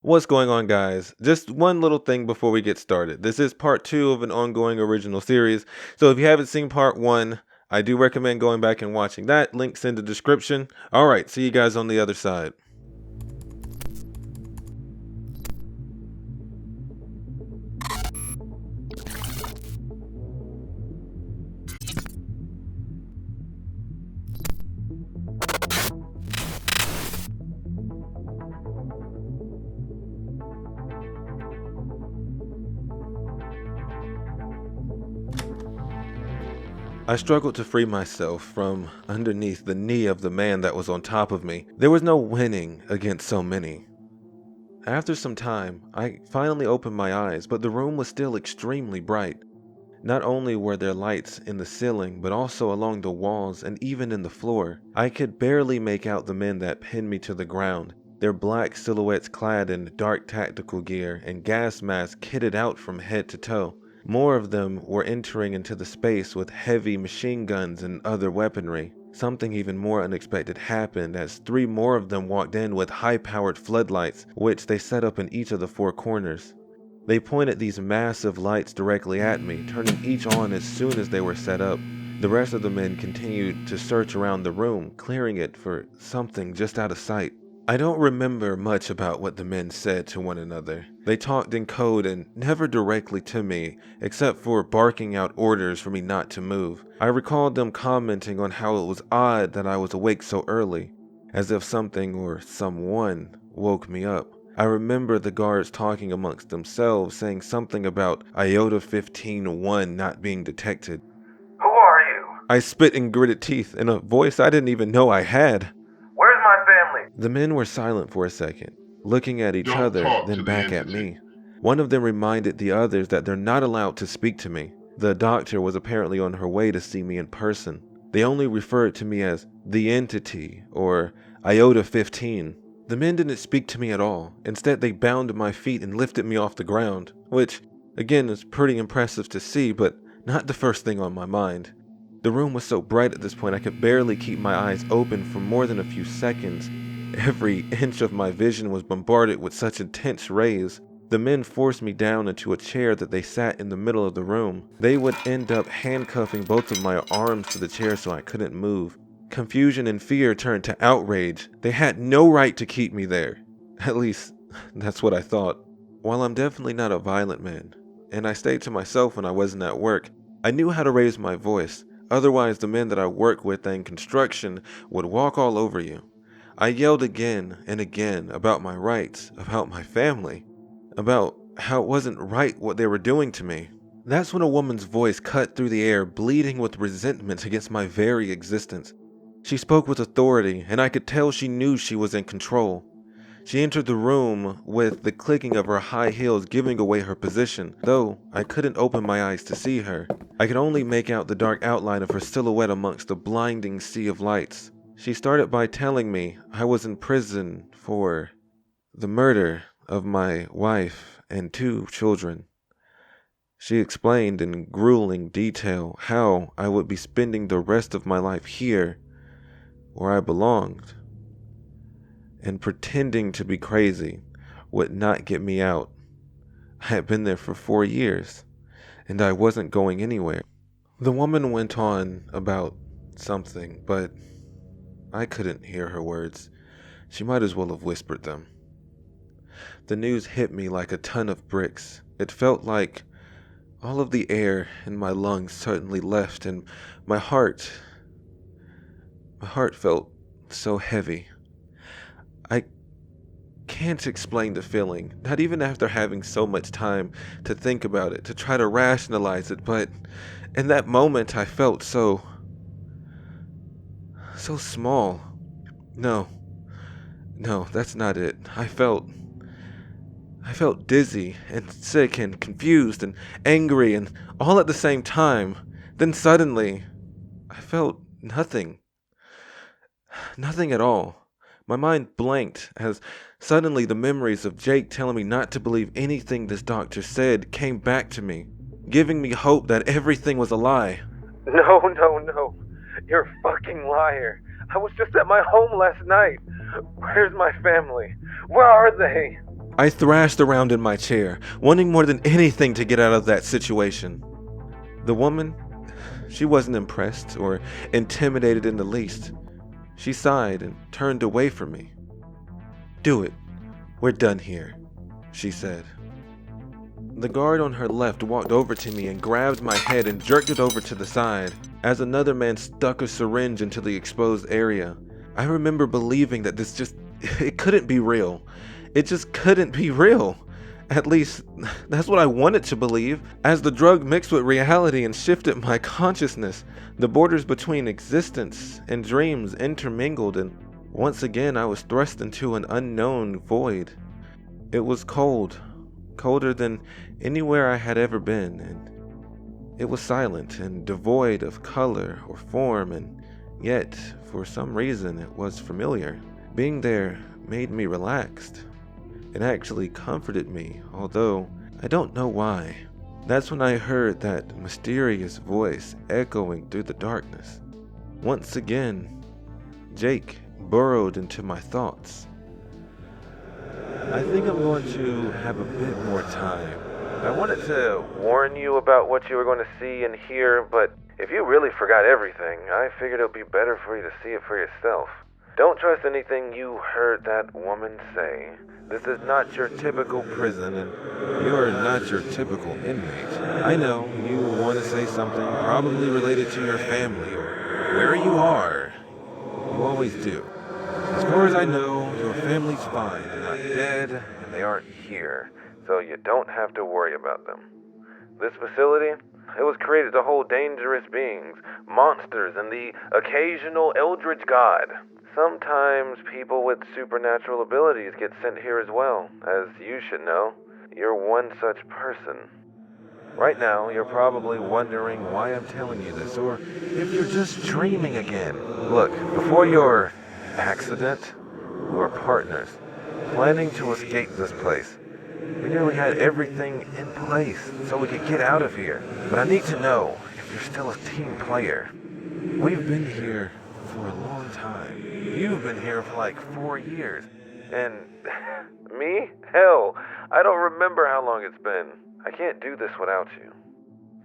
What's going on, guys? Just one little thing before we get started. This is part 2 of an ongoing original series. So if you haven't seen part 1, I do recommend going back and watching that. Links in the description. Alright, see you guys on the other side. I struggled to free myself from underneath the knee of the man that was on top of me. There was no winning against so many. After some time, I finally opened my eyes, but the room was still extremely bright. Not only were there lights in the ceiling, but also along the walls and even in the floor. I could barely make out the men that pinned me to the ground, their black silhouettes clad in dark tactical gear and gas masks kitted out from head to toe. More of them were entering into the space with heavy machine guns and other weaponry. Something even more unexpected happened as 3 more of them walked in with high-powered floodlights, which they set up in each of the 4 corners. They pointed these massive lights directly at me, turning each on as soon as they were set up. The rest of the men continued to search around the room, clearing it for something just out of sight. I don't remember much about what the men said to one another. They talked in code and never directly to me, except for barking out orders for me not to move. I recalled them commenting on how it was odd that I was awake so early, as if something or someone woke me up. I remember the guards talking amongst themselves, saying something about Iota 15-1 not being detected. Who are you? I spit and gritted teeth in a voice I didn't even know I had. Where's my family? The men were silent for a second, looking at each other, then back at me. One of them reminded the others that they're not allowed to speak to me. The doctor was apparently on her way to see me in person. They only referred to me as the entity, or Iota 15. The men didn't speak to me at all. Instead, they bound my feet and lifted me off the ground, which, again, is pretty impressive to see, but not the first thing on my mind. The room was so bright at this point I could barely keep my eyes open for more than a few seconds. Every inch of my vision was bombarded with such intense rays. The men forced me down into a chair that they sat in the middle of the room. They would end up handcuffing both of my arms to the chair so I couldn't move. Confusion and fear turned to outrage. They had no right to keep me there. At least, that's what I thought. While I'm definitely not a violent man, and I stayed to myself when I wasn't at work, I knew how to raise my voice. Otherwise, the men that I work with in construction would walk all over you. I yelled again and again about my rights, about my family, about how it wasn't right what they were doing to me. That's when a woman's voice cut through the air, bleeding with resentment against my very existence. She spoke with authority, and I could tell she knew she was in control. She entered the room with the clicking of her high heels giving away her position. Though I couldn't open my eyes to see her, I could only make out the dark outline of her silhouette amongst the blinding sea of lights. She started by telling me I was in prison for the murder of my wife and 2 children. She explained in grueling detail how I would be spending the rest of my life here, where I belonged, and pretending to be crazy would not get me out. I had been there for 4 years, and I wasn't going anywhere. The woman went on about something, but I couldn't hear her words. She might as well have whispered them. The news hit me like a ton of bricks. It felt like all of the air in my lungs suddenly left, and my heart felt so heavy. I can't explain the feeling, not even after having so much time to think about it, to try to rationalize it, but in that moment I felt so small. No, that's not it. I felt dizzy and sick and confused and angry and all at the same time. Then suddenly, I felt nothing. Nothing at all. My mind blanked as suddenly the memories of Jake telling me not to believe anything this doctor said came back to me, giving me hope that everything was a lie. No. You're a fucking liar. I was just at my home last night. Where's my family? Where are they? I thrashed around in my chair, wanting more than anything to get out of that situation. The woman, she wasn't impressed or intimidated in the least. She sighed and turned away from me. "Do it. We're done here," she said. The guard on her left walked over to me and grabbed my head and jerked it over to the side as another man stuck a syringe into the exposed area. I remember believing that it couldn't be real. It just couldn't be real. At least, that's what I wanted to believe. As the drug mixed with reality and shifted my consciousness, the borders between existence and dreams intermingled, and once again I was thrust into an unknown void. It was cold, colder than anywhere I had ever been, and it was silent and devoid of color or form, and yet, for some reason, it was familiar. Being there made me relaxed. It actually comforted me, although I don't know why. That's when I heard that mysterious voice echoing through the darkness. Once again, Jake burrowed into my thoughts. "I think I'm going to have a bit more time. I wanted to warn you about what you were going to see and hear, but if you really forgot everything, I figured it would be better for you to see it for yourself. Don't trust anything you heard that woman say. This is not your typical prison, and You are not your typical inmate. I know you want to say something probably related to your family or where you are. You always do. As far as I know, your family's fine. they're not dead, and they aren't here, so you don't have to worry about them. This facility, it was created to hold dangerous beings, monsters, and the occasional eldritch god. Sometimes people with supernatural abilities get sent here as well, as you should know. You're one such person. Right now, you're probably wondering why I'm telling you this, or if you're just dreaming again. Look, before your accident, we were partners, planning to escape this place. We nearly had everything in place so we could get out of here. But I need to know if you're still a team player. We've been here for a long time. You've been here for like 4 years. And me? Hell, I don't remember how long it's been. I can't do this without you.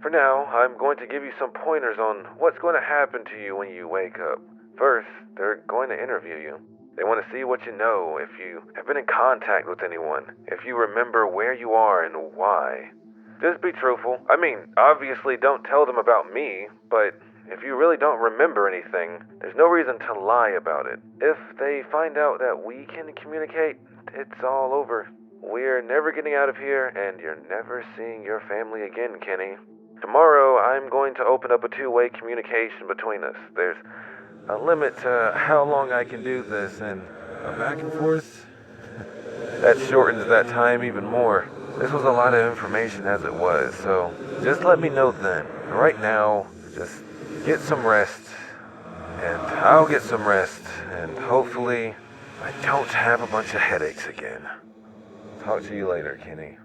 For now, I'm going to give you some pointers on what's going to happen to you when you wake up. First, they're going to interview you. They want to see what you know, if you have been in contact with anyone, if you remember where you are and why. Just be truthful. I mean, obviously don't tell them about me, but if you really don't remember anything, there's no reason to lie about it. If they find out that we can communicate, it's all over. We're never getting out of here, and you're never seeing your family again, Kenny. Tomorrow, I'm going to open up a two-way communication between us. There's a limit to how long I can do this, and A back and forth? that shortens that time even more. This was a lot of information as it was, so just let me know then. Right now, just get some rest, and I'll get some rest, and hopefully I don't have a bunch of headaches again. Talk to you later, Kenny.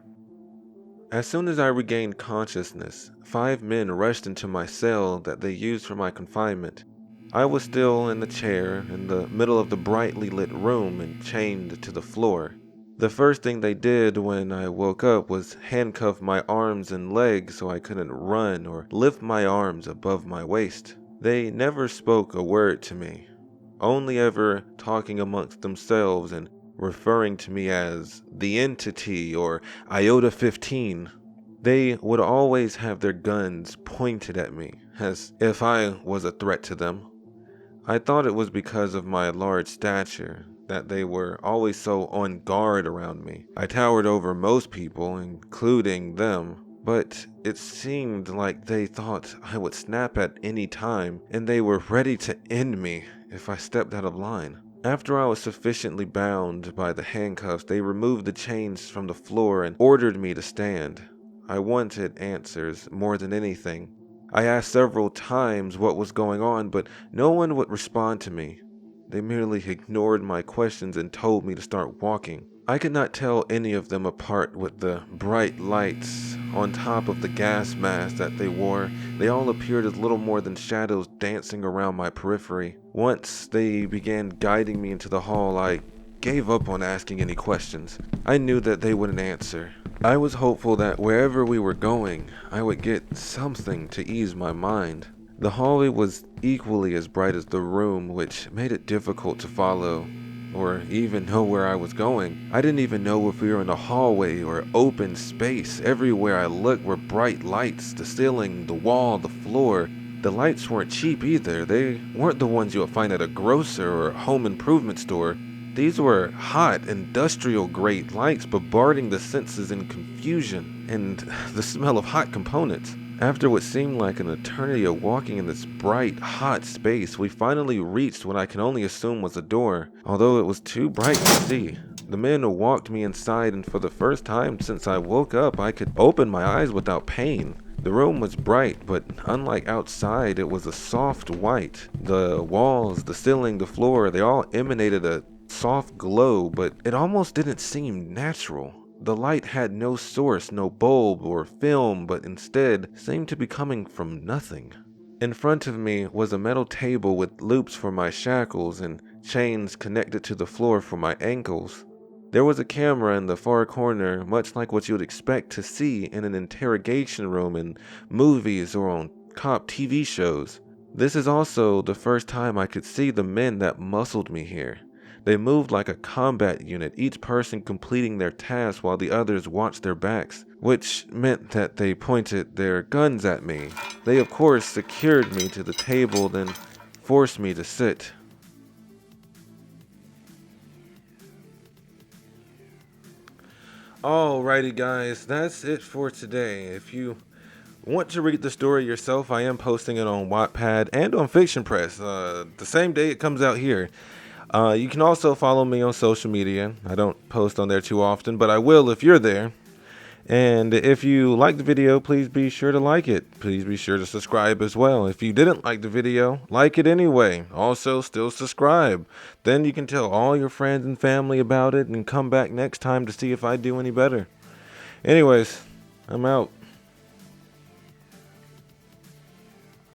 As soon as I regained consciousness, 5 men rushed into my cell that they used for my confinement. I was still in the chair in the middle of the brightly lit room and chained to the floor. The first thing they did when I woke up was handcuff my arms and legs so I couldn't run or lift my arms above my waist. They never spoke a word to me, only ever talking amongst themselves and referring to me as the entity or Iota 15. They would always have their guns pointed at me, as if I was a threat to them. I thought it was because of my large stature that they were always so on guard around me. I towered over most people, including them, but it seemed like they thought I would snap at any time, and they were ready to end me if I stepped out of line. After I was sufficiently bound by the handcuffs, they removed the chains from the floor and ordered me to stand. I wanted answers more than anything. I asked several times what was going on, but no one would respond to me. They merely ignored my questions and told me to start walking. I could not tell any of them apart with the bright lights on top of the gas mask that they wore. They all appeared as little more than shadows dancing around my periphery. Once they began guiding me into the hall, I gave up on asking any questions. I knew that they wouldn't answer. I was hopeful that wherever we were going, I would get something to ease my mind. The hallway was equally as bright as the room, which made it difficult to follow or even know where I was going. I didn't even know if we were in a hallway or open space. Everywhere I looked were bright lights, the ceiling, the wall, the floor. The lights weren't cheap either. They weren't the ones you would find at a grocer or home improvement store. These were hot, industrial-grade lights bombarding the senses in confusion and the smell of hot components. After what seemed like an eternity of walking in this bright, hot space, we finally reached what I can only assume was a door, although it was too bright to see. The men walked me inside, and for the first time since I woke up, I could open my eyes without pain. The room was bright, but unlike outside, it was a soft white. The walls, the ceiling, the floor, they all emanated a soft glow, but it almost didn't seem natural. The light had no source, no bulb or film, but instead seemed to be coming from nothing. In front of me was a metal table with loops for my shackles and chains connected to the floor for my ankles. There was a camera in the far corner, much like what you would expect to see in an interrogation room in movies or on cop TV shows. This is also the first time I could see the men that muscled me here. They moved like a combat unit, each person completing their task while the others watched their backs, which meant that they pointed their guns at me. They of course secured me to the table, then forced me to sit. Alrighty guys, that's it for today. If you want to read the story yourself, I am posting it on Wattpad and on Fiction Press, the same day it comes out here. You can also follow me on social media. I don't post on there too often, but I will if you're there. And if you like the video, please be sure to like it. Please be sure to subscribe as well. If you didn't like the video, like it anyway. Also, still subscribe. Then you can tell all your friends and family about it and come back next time to see if I do any better. Anyways, I'm out.